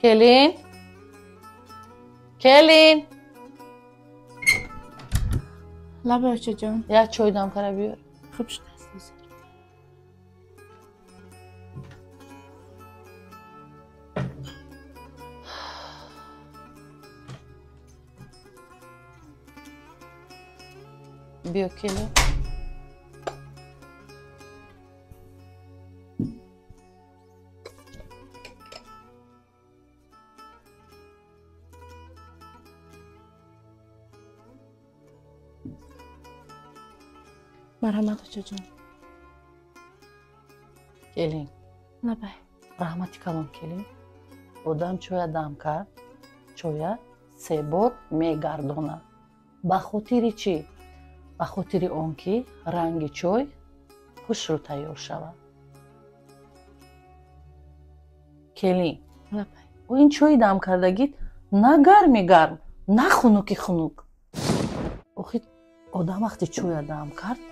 келин келин Лабаша ҷон. як чой дамкара биёр. Хуб шудааст азизам. биё келин. марҳамат очаҷон. келин Лабай. раҳмати калон келин. одам чоя дам кард, чоя 3 бор мегардонад. ба хотири чӣ? ба хотири он ки ранги чой хушрӯ тайёр шавад. келин Лабай. ин чои дамкардагит на гарми гарм, на хунуки хунук. охи одам вақте чоя дам кард,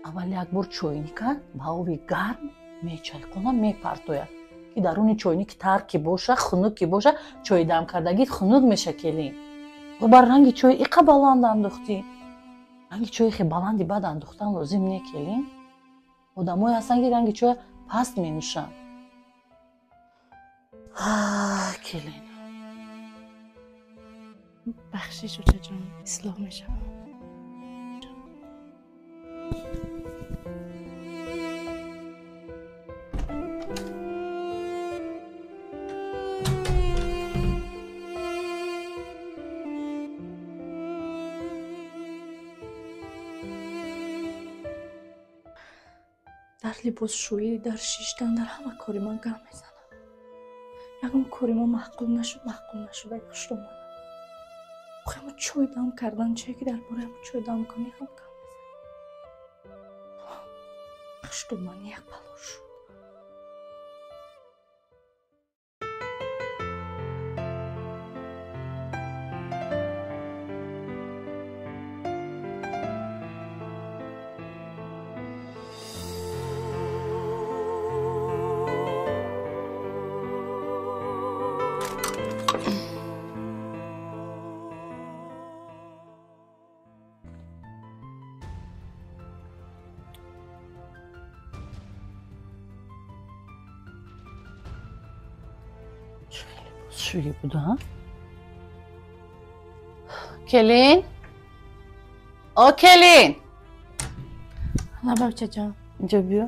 аввал як бор чойника ба оби гарм мечайқонад, мепартояд ки даруни чойник тар ки боша, хунук ки боша, чои дамкардагит хунук меша келин. бар ранги чой иқа баланд андохтӣ. ранги чои хе баланди бад андохтан лозим не келин. одамое ҳастанд ки ранги чоя паст менӯшанд. келин бахшиш очаҷон. ислоҳ мешавам. дар либосшӯӣ, дар шиштан, дар ҳама кори ман гам мезанам. ягон кори ман маъқул нашуда хушро монад. охе ҳамун чой дам кардан, чое ки дар бораи ҳамун чой дам кунӣ ҳам гам мезанам. хушро ман як бало шуд. шӯӣ буда. келин о келин Лабай очаҷон. инҷо биё.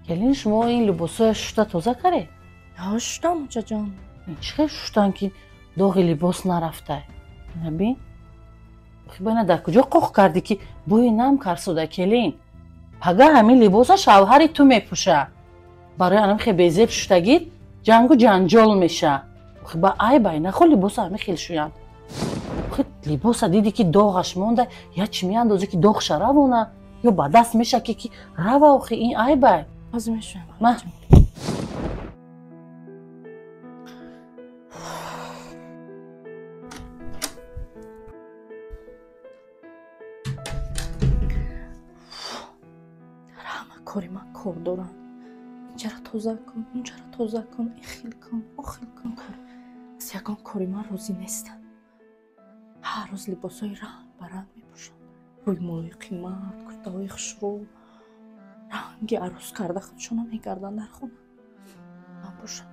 келин шумо ин либосоя шушта тоза каред? Ё шудам очаҷон. ин чӣ хел шуштан ки доғи либос нарафтай? набин охи ба ина дар куҷо қоқ кардӣ ки бӯи нам карсода келин? пага ҳамин либоса шавҳари ту мепӯша. барои анам хе безеб шуштагит ҷангу ҷанҷол меша. охи ба айбай нахо либоса ҳамин хел шӯянд. охи либоса диди ки доғаш монда, я чӣ меандозӣ ки доғша равона ё ба даст мешаки ки рава. охи ин айбай. ҳозир мешавам. ма дар ҳама кори ман кор дорам. инҷара тоза кун, унҷара тоза кун, ихил кун, охил кун. аз ягон кори ман розӣ нестанд. ҳар рӯз либосҳои ранг ба ранг мепӯшанд. рӯймолҳои қимат, куртаҳои хушрӯ, ранги арӯз карда худшона мегарданд дар хона. ман пӯшам.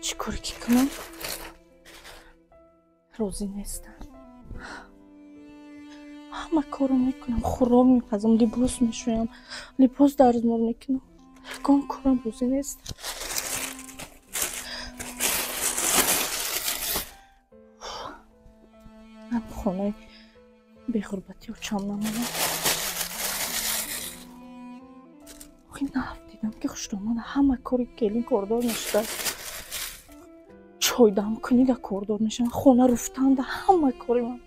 чӣ коре ки кунам? розӣ нестанд. ҳама корро мекунам, хӯрок мепазам, либос мешӯям, либос дарзмор мекунам. ягон корам розӣ нестам. ман хонаи беғурбатӣ очам намонам. охи нафт дидам ки хушромона ҳама кори келин кордор мешуда. чой дам кунида кордор мешаванд, хона руфтанда ҳама кори ман.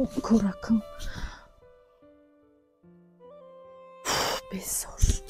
کورکم بسار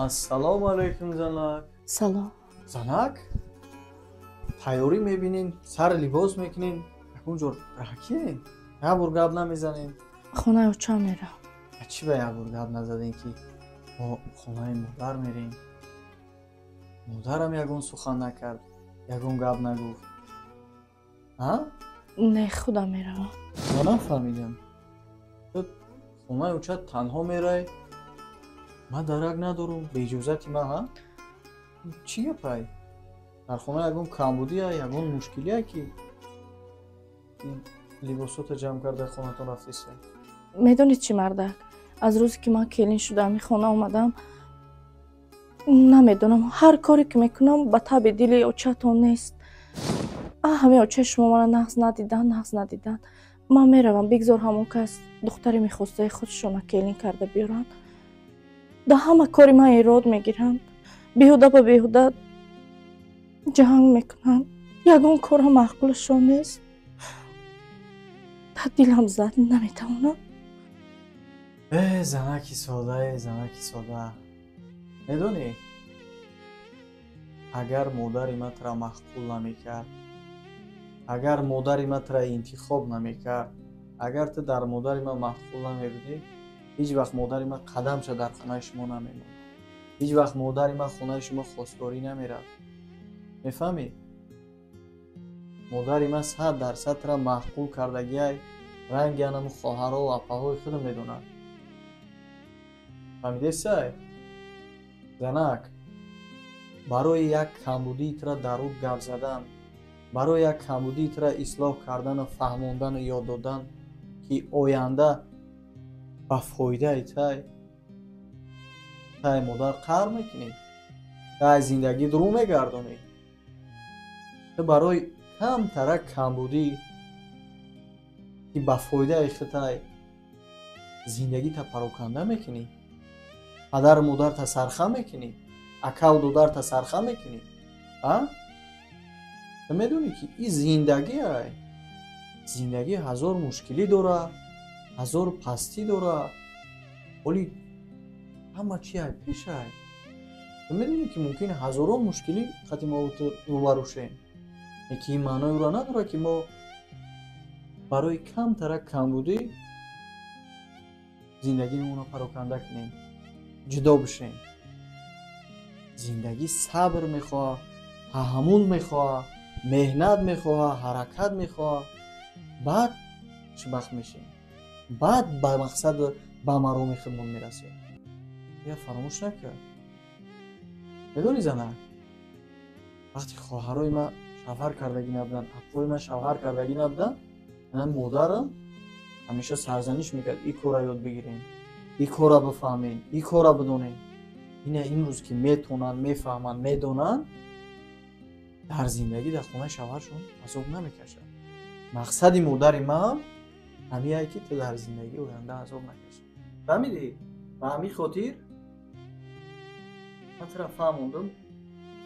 ассалому алайкум занак. салом Занак? Тайёрӣ мебинин, сар либос мекунин, якунҷор рахкин. Як бор гап намезанем. хонаи оча мерам. Чӣ ба як бор гап назадем ки мо хонаи модар мерем? Модарам ягон сухан накард, ягон гап нагуфт. не худам меравам. Ман нафаҳмидам. Ту хонаи оча танҳо мерай? Ман дарак надорум, беиҷозати ман, чӣ гапай? Дар хона ягон камбудия, ягон мушкилия ки либосота ҷамъ карда хонатон рафтиса? медонед чӣ мардак, аз рӯзе ки ман келин шудам ин хона омадам, намедонам ҳар коре ки мекунам ба таби дили очатон нест. ҳамаи очаи шумо мана нағз надидан. ман меравам, бигзор ҳамон кас духтари мехостаи худшона келин карда биёранд. да ҳама кори ман ирод мегиранд, беҳуда ба беҳуда ҷанг мекунанд. ягон кора маъқулашон нест. да дилам зад, наметавонам. Занаки сода, занаки сода. Медонӣ, агар модари ман тра маҳқул намекард, агар модари ман тра интихоб намекард, агар ту дар модари ман маҳқул намебудӣ, ҳеҷ вақт модари ман қадамша дар хонаи шумо намемонд. ҳеҷ вақт модари ман хонаи шумо хостдорӣ намерафт. мефаҳмӣ? модари ман 100% тра маҳқул кардагиай ранги анаму хоҳарҳо ва апаҳои худам медонад. фаҳмидесай? занак, барои як камбудии тра дар ӯ гап задан, барои як камбудии тра ислоҳ кардану фаҳмондану ёд додан ки оянда ба фоидаи тай модар қаҳр мекунӣ, тай зиндагӣ рӯ мегардонӣ. ту барои камтара камбудӣ ки ба фоидаи худай зиндагита пароканда мекунӣ, падару модарта сарха мекунӣ, акаву додарта сарха мекунӣ. ту медонӣ ки ин зиндагиай, зиндагӣ ҳазор мушкилӣ дорад, ҳазор пастӣ дорад, вале ҳама чи ай пешай. ту медонӣ ки мумкин ҳазорон мушкилӣ қадди мо рӯбарӯ шем, ки ин маънои ӯро надорад ки мо барои камтара камбудӣ зиндагимонро пароканда кунем, ҷудо бишем. зиндагӣ сабр мехоҳад, таҳаммул мехоҳад, меҳнат мехоҳад, ҳаракат мехоҳад. баъд хушбахт мешем, баъд ба мақсаду ба мароми худмон мерасем. я фаромӯш накард. медонӣ занак, вақти хоҳарои ман шавҳар кардагӣ набуданд, апои ман шавҳар кардагӣ набуданд, ман модарам ҳамеша сарзаниш мекард, ин кора ёд бигирем, ин кора бифаҳмем, ин кора бидонем. ина имрӯз ки метонанд, мефаҳманд, медонанд, дар зиндагӣ дар хонаи шавҳаршон азоб намекашанд. мақсади модари ман ҳамиае ки ту дар зиндагӣ оянда азоб накашӣ. фаҳмидӣ? ба ҳамин хотир ман тура фаҳмондам,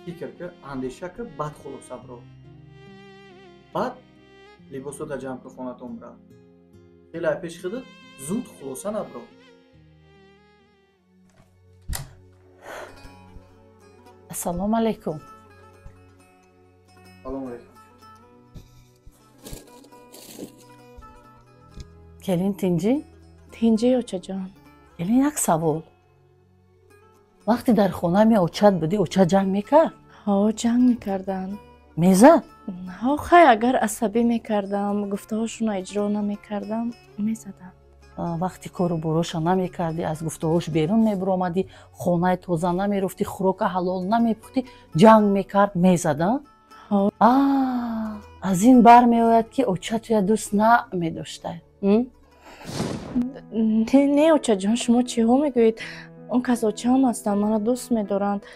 фикр кар, андеша кар, баъд хулоса биро. баъд либосота ҷамъ кар, хонатон бира. хеле ай пеши худат зуд хулоса набиро. ассалому алайкум. салому алайкум. келин тинҷӣ? тинҷӣ очаҷон. келин як савол. вақти дар хона ме очат будӣ, оча ҷанг мекард? ҳо, ҷанг мекарданд. мезад? ҳо, хай агар асабӣ мекардам, гуфтаҳошонро иҷро намекардам, мезаданд. вақти кору бороша намекардӣ, аз гуфтаҳош берун мебиромадӣ, хонаи тоза намерафтӣ, хӯрока ҳалол намепухтӣ, ҷанг мекард, мезада? аз ин бармеояд ки оча туя дӯст намедошта. не очаҷон, шумо чиҳо мегӯед? اون کسان هستند منو دوست می‌دارند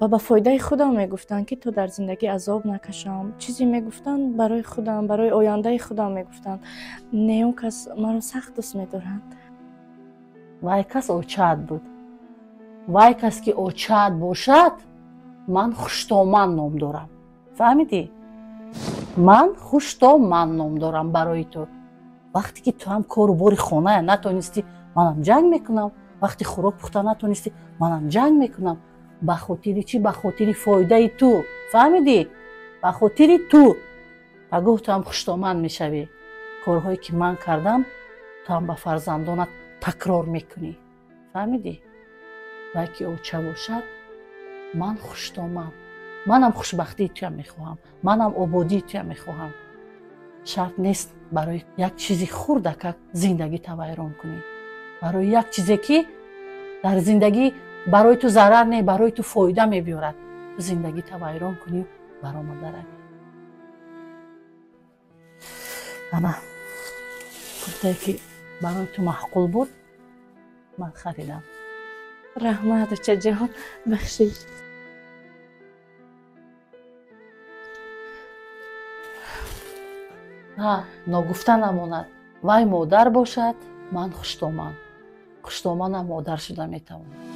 و به فایده خودم میگفتن که تو در زندگی عذاب نکشم. چیزی میگفتن برای خودم، برای آینده خودم میگفتن. نه اون کس مرا سخت دوست می‌دارند. وای کس اوچاد بود. وای کس که اوچاد باشد من خوشتومن نام دارم. فهمیدی؟ من خوشتومن نام دارم برای تو. وقتی که تو هم کار و بار خانه نتونستی منم جنگ میکنم. وقتی خوراک پخته نتونستی منم جنگ میکنم. به خاطر چی؟ به خاطر فایده تو. فهمیدی؟ به خاطر تو. بگو تو هم خوشتومن میشوی. کارهایی که من کردم تو هم به فرزندانت تکرار میکنی. فهمیدی؟ وای که اوچه باشد من خوشتومن. منم خوشبختی تو میخواهم. منم آبادی تو میخواهم. شرط نیست برای یک چیزی خورده که زندگی تو ویران کنی. برای یک چیزی که در زندگی برای تو ضرر نه، برای تو فایده میبیارد، تو زندگی تو ویران کنی و برآمده روی. اما کورتایی که برای تو معقول بود من خریدم. رحمت چه جهان بخشید. نه نگفته نماند. وای مادر باشد من خوشتومن. خوشتومنم مادر شده میتوانم.